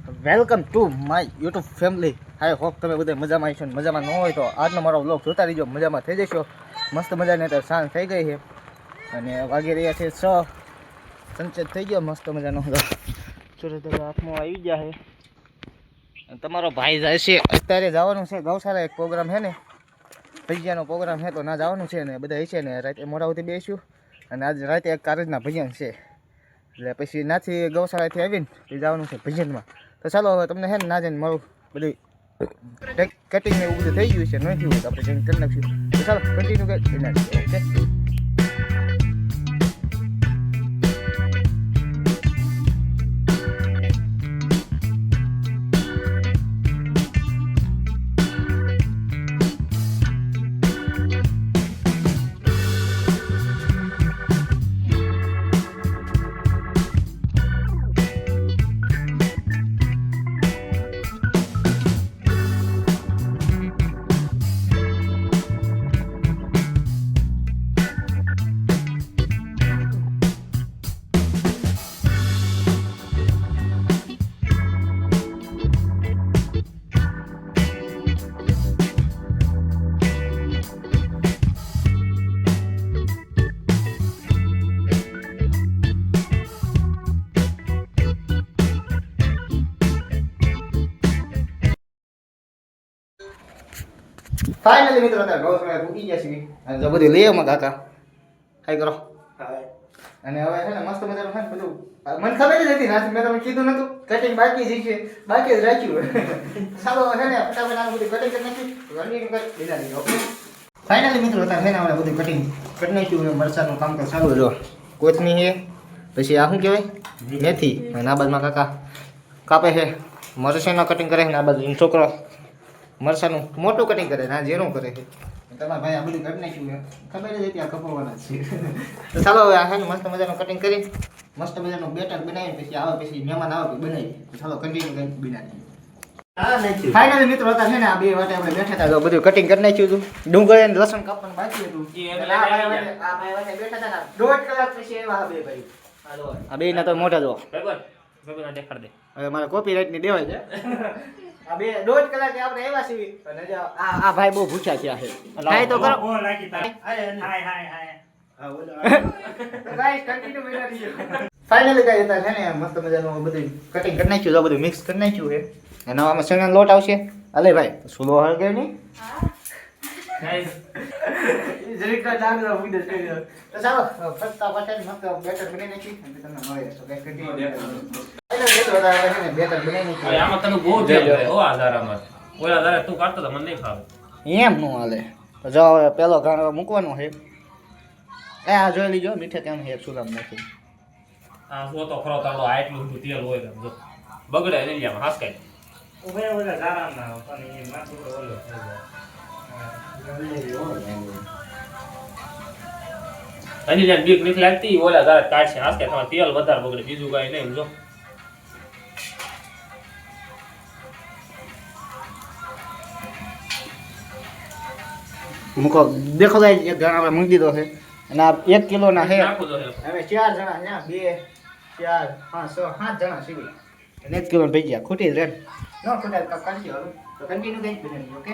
Welcome to my YouTube family. I hope તમે બધા મજામાં છો. મજામાં ન હોય તો આજનો મારો વ્લોગ જોતા રહીજો, મજામાં થઈ જશો. મસ્ત મજાની અત્યારે સાંજ થઈ ગઈ છે અને વાગી રહ્યા છે 6. સનસેટ થઈ ગયો મસ્ત મજાનો. સૂરજ હાથમાં આવી ગયા છે. તમારો ભાઈ જાય છે, અત્યારે જવાનું છે ગૌશાળા. એક પ્રોગ્રામ છે ને, ભજીયાનો પ્રોગ્રામ છે તો ના જવાનું છે ને બધા છે ને. રાતે મોડાઓથી બેસ્યું અને આજે રાતે એક કારજના ભજન છે એટલે પછી નાથી ગૌશાળાથી આવીને જવાનું છે ભજનમાં. તો ચાલો હવે તમને છે ને ના જઈને મળું. બધું કટિંગ ને એવું બધું થઈ ગયું છે, નહીં થયું તો આપણે જઈને કરી નાખીશું. તો ચાલો કન્ટિન્યુ કરી નાખીશું. ઓકે. ફાઇનલી મિત્રો અત્યારે ગૌશાળા પૂકી ગયા છીએ અને જો બધું લઈ આવો કાકા. હાઈ કરો. અને હવે છે ને મસ્ત મજાનું છે ને બધું. મને ખબર જ હતી રાત મેં તમને કીધું નતું કટિંગ બાકી જ છે, બાકી જ રાખ્યું. ચાલો છે ને ફટાફટ આનું બધું કટિંગ કરી નાખ્યું. ઓકે ફાઇનલી મિત્રો અત્યારે છે ને આપણે બધું કટિંગ કરી નાખ્યું. મરચાનું કામ તો ચાલુ. જો કોથમી છે, પછી આ શું કહેવાય મેથી, અને આ બાજુમાં કાકા કાપે છે મરચાંનું કટિંગ કરે છે. આ બાજુ છોકરો મરચાનું મોટું કટિંગ કરે ને આ ઝીણું કરે છે. તમારા ભાઈ આ બધું કરી નાખ્યું ખબર જ હતી આ કપાવવાના છે. તો ચાલો હવે આ છે ને મસ્ત મજાનું કટિંગ કરી મસ્ત મજાનું બેટર બનાવીને પછી આવે, પછી મહેમાન આવે બનાવી. ચાલો કન્ટિન્યુ કરી બનાવી. ફાઇનલી મિત્રો હતા છે ને આ બે વાટે આપણે બેઠા હતા. તો બધું કટિંગ કરી નાખ્યું હતું. ડુંગળી અને લસણ કાપવાનું બાકી હતું. આ ભાઈ વાટે બેઠા હતા. 1.5 કલાક પછી આવ્યા બે ભાઈ. આ બે ના તો મોટા જો દેખાડ દે. હવે મારે કોપીરાઇટ ની દેવાય છે. આ બે 1.5 કલાકે આપણે આવ્યા છીએ અને આ ભાઈ બહુ ભૂખ્યા થયા છે. હાય તો કરો. ફાઇનલી ગાઈસ હતા છે ને મસ્ત મજાનું બધું કટિંગ કરી નાખ્યું. તો બધું મિક્સ કરી નાખ્યું છે અને આમાં ચણાનો લોટ આવશે. અલે ભાઈ સુલો હળગે નહીં. જરીક ડાંગરા ઉડી દે. તો ચાલો ફટતા પટાઈને મસ્ત બેટર બનાવી નાખી અને તમને મળે તો કઈ કન્ટિન્યુ બેટર બનાવી નાખી. આમાં તને બહુ ધ્યાન હો આધારામાં. ઓલા આધારે તું કાઢતો તો મને નહીં ફાવે. એમ નો હાલે. તો જો હવે પેલો ગાણો મૂકવાનો છે. આ જોઈ લીજો મીઠે કેમ છે સુલામ નાખી. આ સો તો ખરો તારો આટલું બધું તેલ હોય તો જો બગડે નહીં આમ હાસકાય. ઓલા આધારામાં પણ એ માથું ઓલો થઈ જાય. અને જ્યાં બીક નીક લાગતી ઓલા ધારે કાઢશે હાસકે તમારે તેલ વધારે બગડે, બીજું કાંઈ નહીં. જો મૂકો દેખો ગાઈસ એક જણા આપણે મૂકી દીધો છે અને આ 1 કિલો ના છે. હવે 4 જણા ને 2 4 5 6 7 જણા સીવી અને 1 કિલો થઈ ગયા. ખોટી રેડ નો ખોટા કાઢી હવે તો કન્ટિન્યુ કરી બનાવી. ઓકે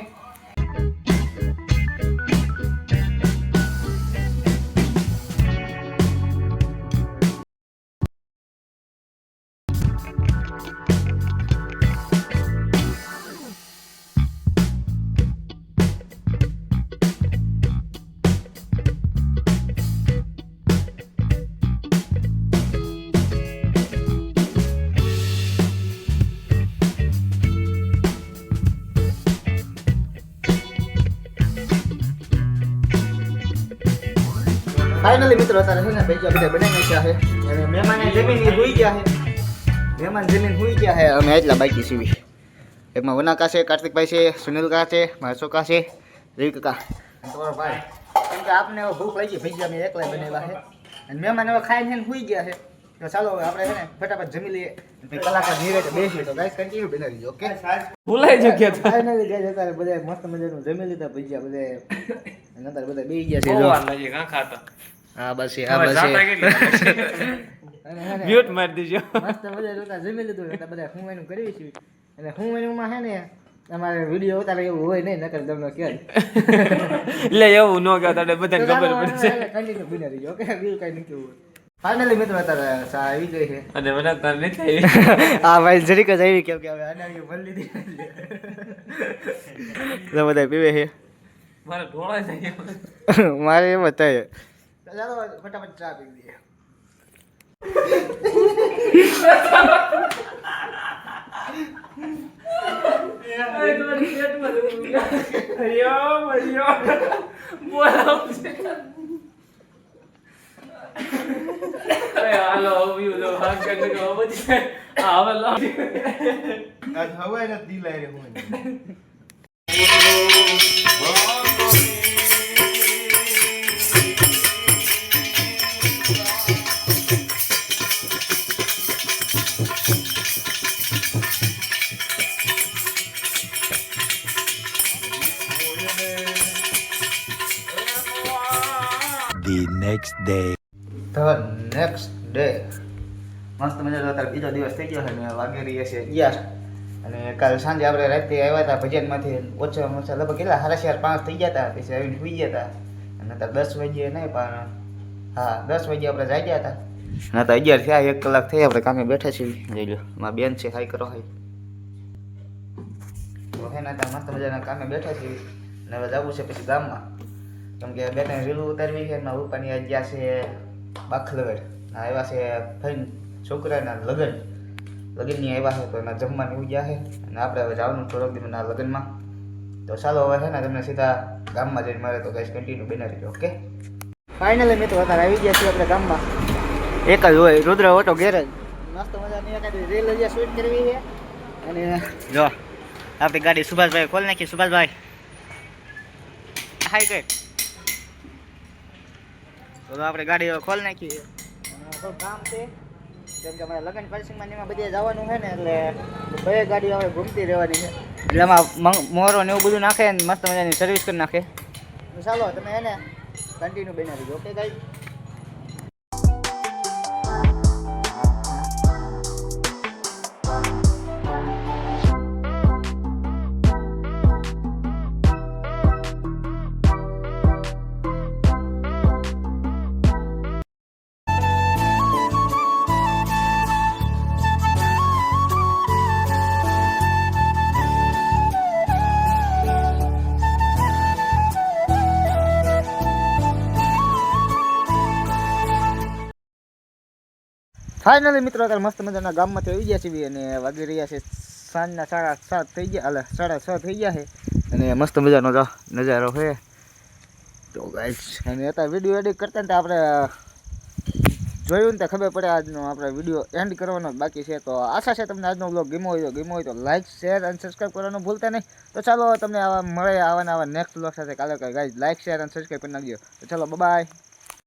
ફાઇનલી મિત્રો અત્યારે છે ને ભજીયા બધા બનાવી નાખ્યા છે અને મહેમાને જમીન હોઈ ગયા છે. મહેમાન જમીન હોઈ ગયા છે. અમે એટલા બાકી સીવી. એકમાં વનાકા છે, કાર્તિકભાઈ છે, સુનિલ કા છે, મારા છોકરા છે, રવિ કાકા અને તમારો ભાઈ. કેમ કે આપને હવે ભૂખ લાગી, ભજીયા મેં એકલા બનાવ્યા છે અને મહેમાન હવે ખાઈને હોઈ ગયા છે. તો ચાલો હવે આપણે છે ને ફટાફટ જમી લઈએ. કલાક ધીરે બેસીએ તો ગાઈસ કન્ટિન્યુ બનાવી દીજો. ઓકે ભૂલાઈ જગ્યા તો ફાઇનલી ગાઈસ અત્યારે બધા મસ્ત મજાનું જમી લીધા ભજીયા બધા અને અત્યારે બધા બેસી ગયા છે. જો નજી કાં ખાતા હા બસ એ, હવે જાતા કેટલી અને હે ને મ્યુટ મારી દેજો મસ્ત મજા જોતા જમી લીધું એટલે બધા હું એનું કરી છું અને હું એનુંમાં હે ને અમારે વિડીયો ઉતારે એવું હોય નહીં નકર તમને ક્યાં એટલે એવું ન કહો તારે બધાને ખબર પડશે કન્ટિન્યુ બિના રહીજો ઓકે બીજું કઈ નહીં કેવું ફાઇનલી મિત્રો અત્યારે ચા આવી ગઈ છે અને મને તાર નથી આવી હા ભાઈ જરીક જ આવી કેમ કે હવે અનાવી ભરી લીધી તો બધા પીવે છે મારે ઢોળા જાય મારે એમ જ થાય ચાલો ફટાફટ ચા પી લઈએ હવે નથી દિલાય રે હું The next day. The next day મસ્ત મજાનો અત્યારે બીજો દિવસ થઈ ગયો છે ને વાગી રહ્યા છે 11 અને કાલ સાંજે આપણે રાતે આવ્યા હતા ભજનમાંથી ઓછામાં ઓછા લગભગ કેટલા 4:30 5 થઈ ગયા હતા પછી આવીને સુઈ ગયા હતા અને અત્યારે 10 વાગ્યે નહીં પણ હા 10 વાગ્યે આપણે જઈ ગયા હતા અને અત્યારે 11 થયા 1 કલાક થઈ આપણે કામે બેઠા છીએ જોઈ લો મારી બેન છે હાઈ કરો હાઈ તો હે ને અત્યારે મસ્ત મજાના કામે બેઠા છીએ અને હવે જવું છે પછી ગામમાં કેમ કે બેને રીલું ઉતારવી છે એમાં ઉપરની આ ગયા છે બાખલગઢ આવ્યા છે ફઈન છોકરાના લગ્નની આવ્યા છે તો એના જમવાની એવું ગયા છે અને આપણે હવે જવાનું થોડોક દિવસના લગ્નમાં તો ચાલો હવે છે ને તમને સીધા ગામમાં જઈને મળે તો કઈ કન્ટિન્યુ બના રહીજો ઓકે ફાઇનલી મિત્રો અત્યારે આવી ગયા છીએ આપણે ગામમાં એક જ હોય રુદ્ર ઓટો ગેરેજ મસ્ત મજાની એકાદી રીલ હજી શૂટ કરવી છે અને જો આપણી ગાડી સુભાષભાઈ ખોલી નાખી સુભાષભાઈ હાઈ કઈ તો આપણે ગાડી ખોલી નાખી અને થોડું કામ છે કેમ કે અમારે લગ્ન પ્રસંગમાં એમાં બધે જવાનું છે ને એટલે બે ગાડીઓ આપણે ઘૂમતી રહેવાની છે એટલે એમાં મોરો ને એવું બધું નાખે ને મસ્ત મજાની સર્વિસ કરી નાખે તો ચાલો તમે એને કન્ટિન્યુ બનાવી દીધો ઓકે ગાઈ ફાઇનલી મિત્રો અત્યારે મસ્ત મજાના ગામમાંથી આવી ગયા છીએ અને વાગી રહ્યા છે સાંજના 7:30 થઈ ગયા એટલે 6:30 થઈ ગયા છે અને મસ્ત મજાનો નજારો છે તો ગાઈસ અને અત્યારે વિડીયો એડિટ કરતા ને આપણે જોયું ને તો ખબર પડે આજનો આપણે વિડીયો એન્ડ કરવાનો બાકી છે તો આશા છે તમને આજનો વ્લોગ ગમ્યો હોય તો લાઇક શેર અને સબસ્ક્રાઈબ કરવાનું ભૂલતા નહીં તો ચાલો તમને આવા મળે આવા નેક્સ્ટ વ્લોગ સાથે કાલે ગાઈસ લાઇક શેર અને સબસ્ક્રાઈબ કરી નાખજો તો ચાલો બાય